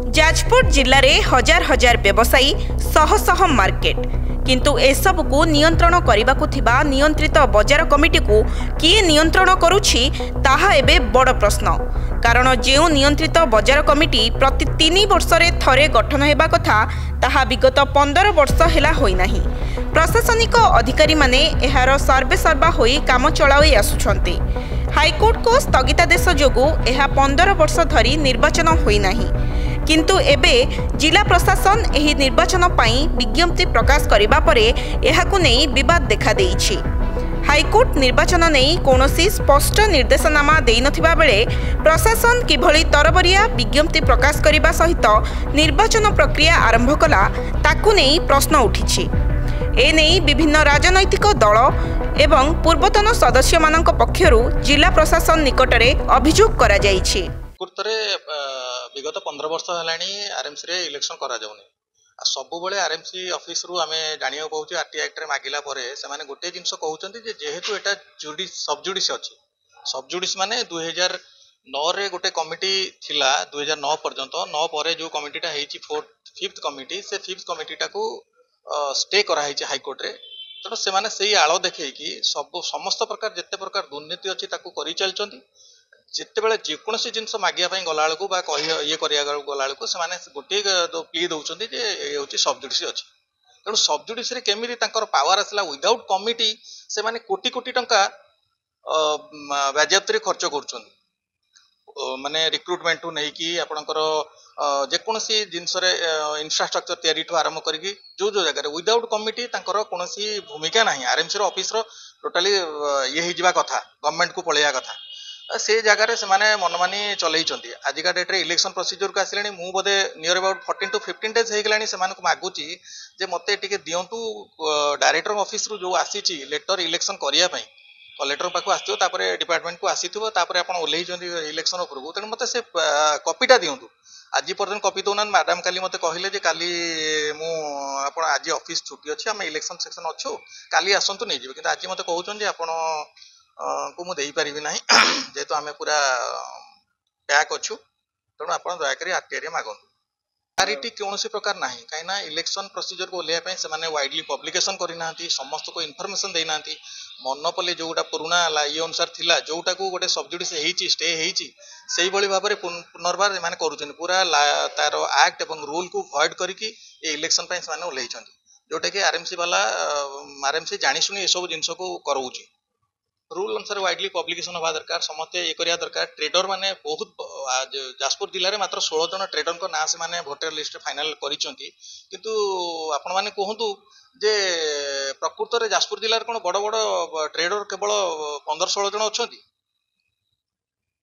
जाजपुर जिले में हजार हजार व्यवसायी शह शह मार्केट किंतु एसबू को नियंत्रण करने को थिबा नियंत्रित बजार कमिटी को किए नियंत्रण करुछि ताहा एबे बड़ प्रश्न। कारण जो नियंत्रित बजार कमिटी प्रति 3 वर्ष रे थरे गठन हेबा कथा ताहा विगत 15 वर्ष हेला होई नाही। प्रशासनिक अधिकारी माने एहार सर्वे सर्वा होई काम चलाई आसुछंती। हाईकोर्ट को स्थगितादेश जोगु एहा 15 वर्ष धरी निर्वाचन होई नाही। किंतु एबे जिला प्रशासन एही निर्वाचन पाई विज्ञप्ति प्रकाश करिबा परे एहाकु नेई विवाद देखा देइछि। हाईकोर्ट निर्वाचन नेई कोनोसी स्पष्ट निर्देशनामा देई नथिबा बेले प्रशासन किभଳି तरबरिया विज्ञप्ति प्रकाश करिबा सहित निर्वाचन प्रक्रिया आरंभ कला ताकु नेई प्रश्न उठिछि। ए नेई विभिन्न राजनैतिक दल एवं पूर्वतन सदस्य मानक पक्षरु जिला प्रशासन निकटरे अभियोग करा जाइछि। विगत 15 वर्ष हेलानी आरएमसी रे इलेक्शन करा जाउनी। सबु बेले आरएमसी ऑफिस रु आमे जानियो पहुची आरटी एक्ट रे मागिला परे से माने गोटे जिंस कहउचंती जे जेहेतु एटा जुडिस सब जुडिस अछि। सब जुडिस माने 2009 रे गोटे कमिटी थिला 2009 पर्यंत 9 परे जो कमिटीटा हेची 5th कमिटी से 5th कमिटीटा को स्टे करा हेची हाई कोर्ट रे। तो से माने सेही आलो देखै कि सब समस्त प्रकार जत्ते प्रकार दुर्नीति अछि ताकू करि चलचंती। जिते बेले जेकोसी जिन मागिया गला ये गला गोटे प्ली दौरान ये सब जुडिस अच्छी। तेणु सब जुडिस केमी पावर आसला विदाउट कमिटी से माने कोटी कोटी टंका बाज्याप्ति खर्च कर माने रिक्रुटमेंट टू नहीं कि आपणकर जेकोसी जिनस इंफ्रास्ट्रक्चर तैयारी ठू आरंभ करके जो जो जगह विदाउट कमिटी कौन भूमिका ना आरएमसी ऑफिस टोटाली ये हो कथा गवर्नमेंट को पलैया कथा से जगार से माने मनमानी चलई आजिका डेट रे इलेक्शन प्रोसीजर को आसिले मु बोधे नियर अबाउट 14 to 15 डेज होगलानी से मानक मागुची जे मते टिके दियंतु डायरेक्टर ऑफिस रु जो आसीची लेटर इलेक्शन करिया पई कलेक्टर पाखु आसियो तापरे डिपार्टमेंट को आसीथिबो तापरे आपण ओल्हेई जंदी इलेक्शन ऊपर को तेन मते से कॉपीटा दियंतु। आज पर्यंत कॉपी दौना मैडम काली मते कहले जे काली मु आपण आज ऑफिस छुट्टी अछि हम इलेक्शन सेक्शन अच्छो काली आसंतु नै जिवे किंतु आज मते कहउछन जे आपण को मु देई परिबि नाही जेहेतु आमे पूरा पैक अच्छु तेणु आप दयाकोरी आरटीआई मागंतु। क्लारिटी कौन प्रकार ना कहीं इलेक्शन प्रोसीजर को ओह्लैया से वाइडली पब्लिकेशन करना समस्त को इनफॉरमेशन देना मनोपल्ली जोटा पुराना ये अनुसार थिला जोटा को गोटे सबजुडिस स्टे से भाव में पुनर्बार माने करूछन पूरा तार एक्ट एवं रूल को भॉइड करके इलेक्शन से ओह्लैई जोटा कि आरएमसी वाला आरएमसी जानी ये सब जिन को कराऊँ रूल अनुसार वाइडली पब्लिकेशन हवा दरकार समस्ते ये करिया दरकार। ट्रेडर माने बहुत जाजपुर जिले में मात्र 16 जन ट्रेडर को ना से माने वोटर लिस्ट फाइनल करिसंती किंतु आपण माने कहंतु जे प्रकृत रे जाजपुर जिले कोन बड़ बड़ ट्रेडर केवल 15-16 जन अछंती।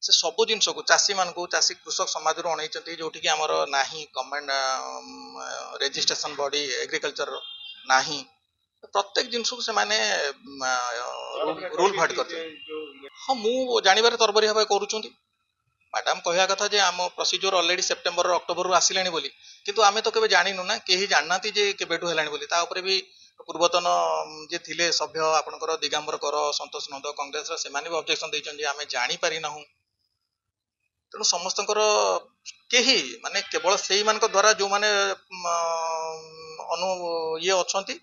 से सब जिनस को चाषी मान को चाषी कृषक समाज रो अणैचंती जोठी कि हमर नाही गवर्नमेंट रजिस्ट्रेशन बॉडी एग्रीकल्चर नाही प्रत्येक जिनस को से माने रूल फाट करते। हाँ मु जानवर तरबरी भाव करुँच मैडम कहवा कथा जे आम प्रोसीजर ऑलरेडी सेप्टेम्बर अक्टोबर रु आसिलानी बोली किंतु आमे तो केबे जानिनु ना केही जानना जे केबेठु हेलानी बोली ता ऊपर भी पूर्वतन जे थिले सभ्य आपनकर दिगंबर कर संतोष नंद कांग्रेस रा सेमाने भी ऑब्जेक्शन दैछन जे आमे जानि पारि नाहु। तेणु समस्तंकर केही माने केवल सेही मानक द्वारा जो माने अनु ये अछंती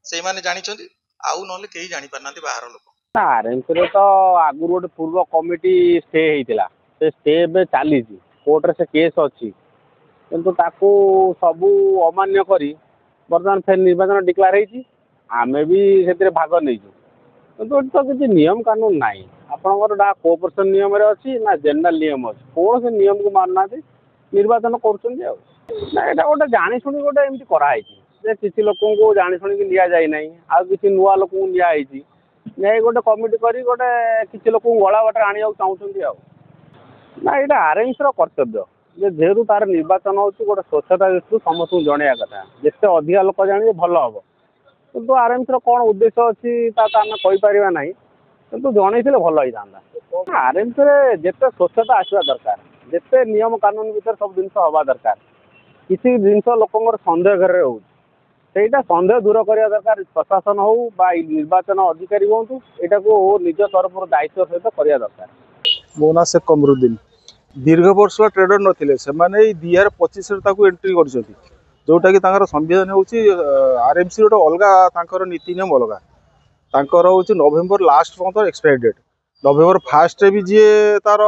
से माने जानिछंती आउ नले केही जानि पारनांती बाहर लोक। आरएमसी रे तो आगु गोटे पूर्व कमिटी स्टे हेइतिला से स्टे बे चाली कोर्ट रे से केस अछि किंतु ताकू सबू अमान्य करी वर्तमान फेर निर्वाचन डिक्लेयर हेइछि आमे भी सेतिर भाग नेइछु किंतु तो किछि नियम कानून नाही आपनकर डा कोऑपरेशन नियम रे अछि ना जनरल नियम अछि कोन से नियम को मानना निर्वाचन करछन्ती आ ना एटा गोटे जानि सुनी गोटे एमति करा हेइछि जे किसी लोक को जानि सुनी कि लिया जाय नाही आ किसी नुआ लोक को लिया हेइछि नै गोटे कमिटी करी गोटे किसी लोक गला बाटे आनिया चाहूछन्ती आ ना एटा आरएमसी रो कर्तव्य जे जेहेतु तार निर्वाचन होछि गोटे स्वच्छता दृष्टि समस्त जणैया कथा जेते अधिक लोक जानि भल हबो किंतु आरएमसी रो कोन उद्देश्य अछि ता आमे कहि परिबा नाही किंतु जणैथिले भल होई थांदा। आरएमसी रे जेते स्वच्छता आसीबा दरकार जेते नियम कानून भीतर सब जिनस हवा दरकार किसी जिनस लोकंगर संदेह घर रे होछि सेटा संदेह दूर करिया दरकार प्रशासन हो बा निर्वाचन अधिकारी हूँ यहाँ को निज तरफ दायित्व सहित करिया दरकार। मो ना शेख कमरुद्दीन दीर्घ वर्ष ट्रेडर नथिले सेमाने 2025 एंट्री करछथि जोटा कि तांकर संविधान होउची आरएमसी गोटे अलगा तांकर नीति नियम अलगा तांकर होउची नवेम्बर लास्ट पर्यंत एक्सपायरी डेट नवेम्बर फास्ट भी जी तार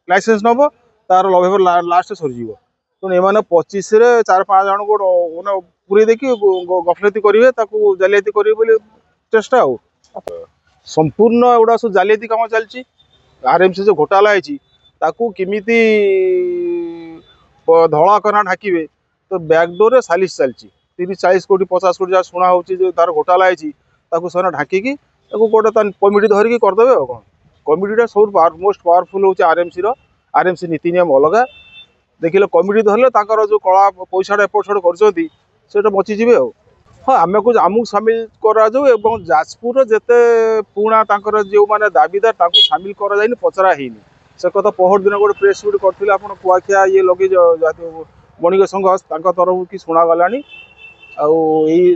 लाइसेंस नब तार नवेम्बर लास्ट सरीज तेणु एम 25 4-5 जन को पूरे देखिए गफलती करेंगे जालियाती करेंगे चेष्टा हो संपूर्ण एगुड़ा सब जालियाती कम चलती आरएमसी जो घोटाला है किमिति धला कना ढाकिबे तो बैकडोर सालिश चलती 30-40 कोटी 50 कोटी जहाँ शुणा हो तार घोटाला है ढाकिकी गोटे कमिटी धरिकी करदे कौन कमिटीटा सब मोस्ट पावरफुल हूँ आरएमसी नीति नियम अलग देखिले कमिटी धरले ताकर जो कला पैसा एपट सेपट कर बचीजे हाँ आम को आमको सामिल करा जाजपुर जिते पुणा जो मैंने दाबीदार सामिल करा पचरा है से कथा पहर दिन गोटे प्रेस मिट करते आप कुआखिया ये लगे जातीय बणिक संघ तरफ कि शुणागला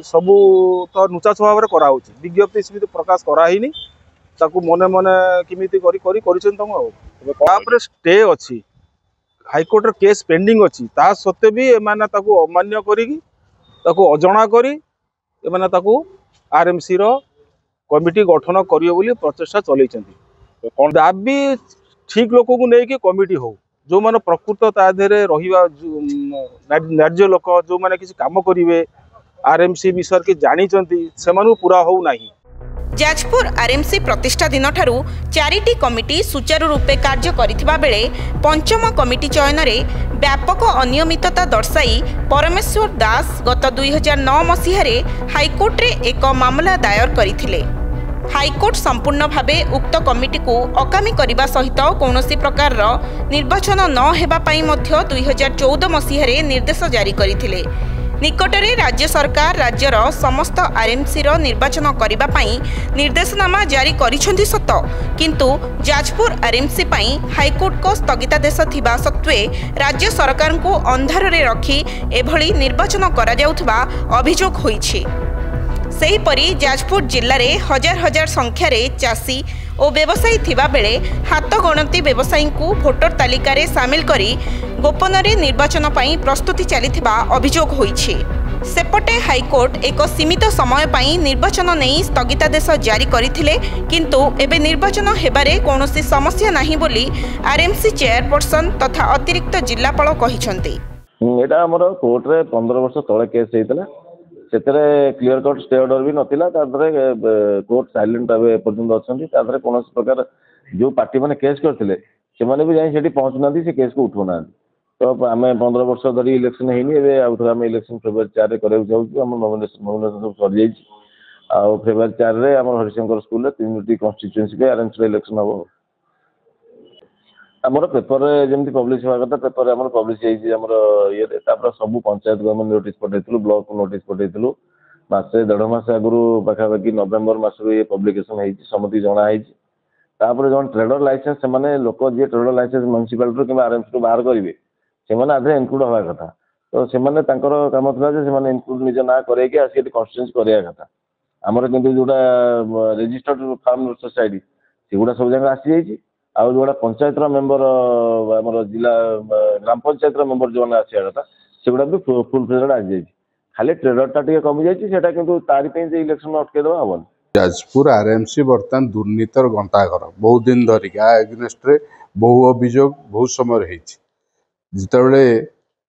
सबू तो नुचा स्वभाव कराऊ विज्ञप्ति सेमती प्रकाश कराही मने मने किमिति स्टे अच्छी हाईकोर्ट केस पेंडिंग अच्छी ता सत्वे भी एमाने अमान्य करी अजणा करी एमाने आरएमसी रो कमिटी गठन करियो बोली प्रचेष्टा चलैछन्ती दाबी ठीक लोक को लेकिन कमिटी हो जो माने प्रकृत ता देहरे रहिबा न्याय्य लोक जो माने किसी काम करिवे आरएमसी विषय के जानी से पूरा हो नहीं। जाजपुर आरएमसी प्रतिष्ठा दिन ठारू 4टी कमिटी सुचारू रूपे कार्य करिथिबा बेले पंचम कमिटी चयन रे व्यापक अनियमितता दर्शाई परमेश्वर दास गत 2009 मसीहारे हाईकोर्ट रे एक मामला दायर करिथिले। हाईकोर्ट संपूर्ण भावे उक्त कमिटी को अकामी करने सहित कौनसी प्रकार निर्वाचन न हेबा पई मध्य 2014 मसीहारे निर्देश जारी करथिले। निकटरे राज्य सरकार राज्यर समस्त आरएमसी रो निर्वाचन करिबा पई निर्देशनामा जारी करिसेंती सत किंतु जाजपुर आरएमसी पई हाईकोर्ट को स्थगितादेश थिबा सत्वे राज्य सरकार को अंधार रे रखी एभली निर्वाचन करा जाउथबा अभियोग होईछि। सेहीपरि जाजपुर जिल्ला रे हजार हजार संख्यार चाषी और व्यवसायी थिबा बेले हाथ गणती व्यवसायी को भोटर तालिका रे सामिल करी गोपन रे निर्वाचन पई प्रस्तुति चलीथिबा अभियोग होईछि। सेपटे हाईकोर्ट एक सीमित समय पई निर्वाचन नहीं स्थगितादेश जारी करथिले किंतु एबे निर्वाचन हेबारे कौनसी समस्या नहीं बोली आरएमसी चेयरपर्सन तथा अतिरिक्त जिल्लापाल कहिसंती। एटा हमर कोर्ट रे 15 वर्ष तळे केस हेतला सेतरे क्लियर कट स्टे ऑर्डर भी नथिला तादरे कोर्ट साइलेंट भाबे पर्यंत अछंती तादरे कोनोस प्रकार जो पार्टी माने केस करथिले से माने भी जाई सेठी पहुंचनांती से केस को उठोना तो आम 15 वर्ष धरी इलेक्शन हैनी एबे आउथरा आम इलेक्शन फेब्रुआरी 4 रे करे जाउछु हम नॉमिनेशन सब सर जाई आ फेब्रुआरी 4 रे हम हरिशंकर स्कूल रे 3टी कॉन्स्टिट्यूएंसी पे अरेंज इलेक्शन हबो हमर पेपर रे जेमति पब्लिश होगा कथा पेपर हमर पब्लिश होई हमर ये तापर सब पंचायत गवर्नमेंट नोटिस पठैतलु ब्लॉक को नोटिस पठैतलु मासे 1.5 मास आगु पाखापाखि नवेम्बर मासरू ये पब्लिकेशन होई समति जणा होई तापर जन ट्रेडर लाइसेंस से माने लोक जे ट्रेडर लाइसेंस म्युनिसिपालिटी कि आरएमसी बाहर करिवे से माने आधे इनक्लूड होगा कथा तो से माने तांकर काम थला जे से माने इनक्लूड निज ना करे कि आसी कॉन्स्टिट्यूएंसी करिया कथा हमर किंतु जोटा रजिस्टर्ड फार्म सोसाइटी सेगुडा सब जगह आसी जाई आ जोड़ा पंचायत मेंबर आमर जिला ग्राम पंचायत मेंबर जो आसिया कथा सेगुडा भी फुल फ्लेजेड आ जाई खाली ट्रेडरटा टिके कमी जाई सेटा किंतु तारि पे जे इलेक्शन अटके दवा हबन। जाजपुर आरएमसी बर्तमान दुर्नीतर गंताघर बहुत दिन धरिक एग्नेस्ट रे बहु अभियोग बहुत समय रही जितेबले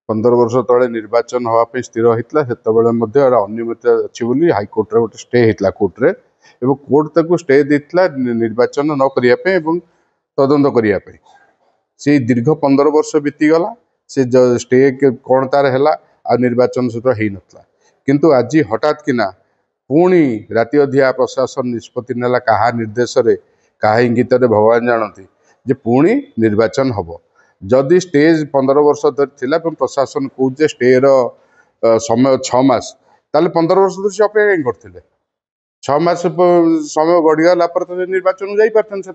15 वर्ष तले निर्वाचन हाँपी स्थिर होता से अनियमित अच्छी बोली हाईकोर्ट रे गोटे स्टे होता कोर्ट रे एवं कोर्ट ताकू स्टे देता निर्वाचन न करने तदंत करने से दीर्घ 15 वर्ष बीतीगला से स्टे कौन तार है आ निर्वाचन सहित हो नाला किंतु आज हठात किना पुणी राति अधिया प्रशासन निष्पत्ति नेला कहा निर्देश रे कहा इंगित भगवान जानती जे पुणी निर्वाचन हम जदि स्टेज 15 वर्ष धरी प्रशासन कहे स्टे समय 6 मास ताले 15 वर्ष धरी से अपेक्षा करते 6 मास समय गढ़ीगला तो निर्वाचन जापारते से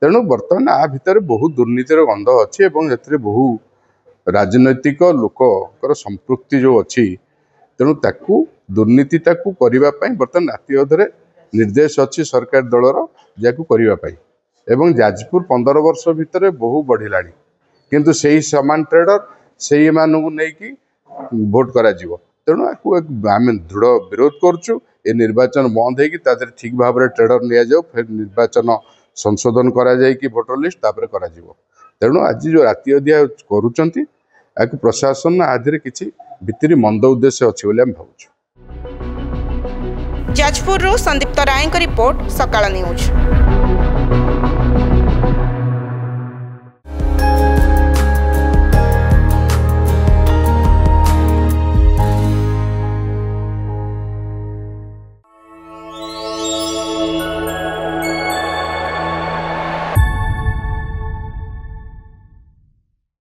तेणु बर्तमान आ भितर बहुत दुर्नीतिर गंध अच्छी बहु राजनैतिक लोकर संपृक्ति जो अच्छी तेणु ताकू दुर्नीति करने बर्तमान राति अधरे निर्देश अच्छी सरकार दलर जैक करने एवं जाजपुर 15 वर्ष भितर बहु बढ़िलानी किंतु सही समान ट्रेडर से नहीं भोट करा तेणु आम दृढ़ विरोध करुचु ए निर्वाचन बंद हो ठीक भाव में ट्रेडर नि जाऊ फिर निर्वाचन संशोधन करा कि भोटर लिस्ट तापर करा तेणु आज जो राति अधिया करुचंती प्रशासन आधे किसी भितरी मंद उद्देश्य अच्छी बोली आम भावुँ। जाजपुर संदीप्त राय रिपोर्ट सकाळ न्यूज।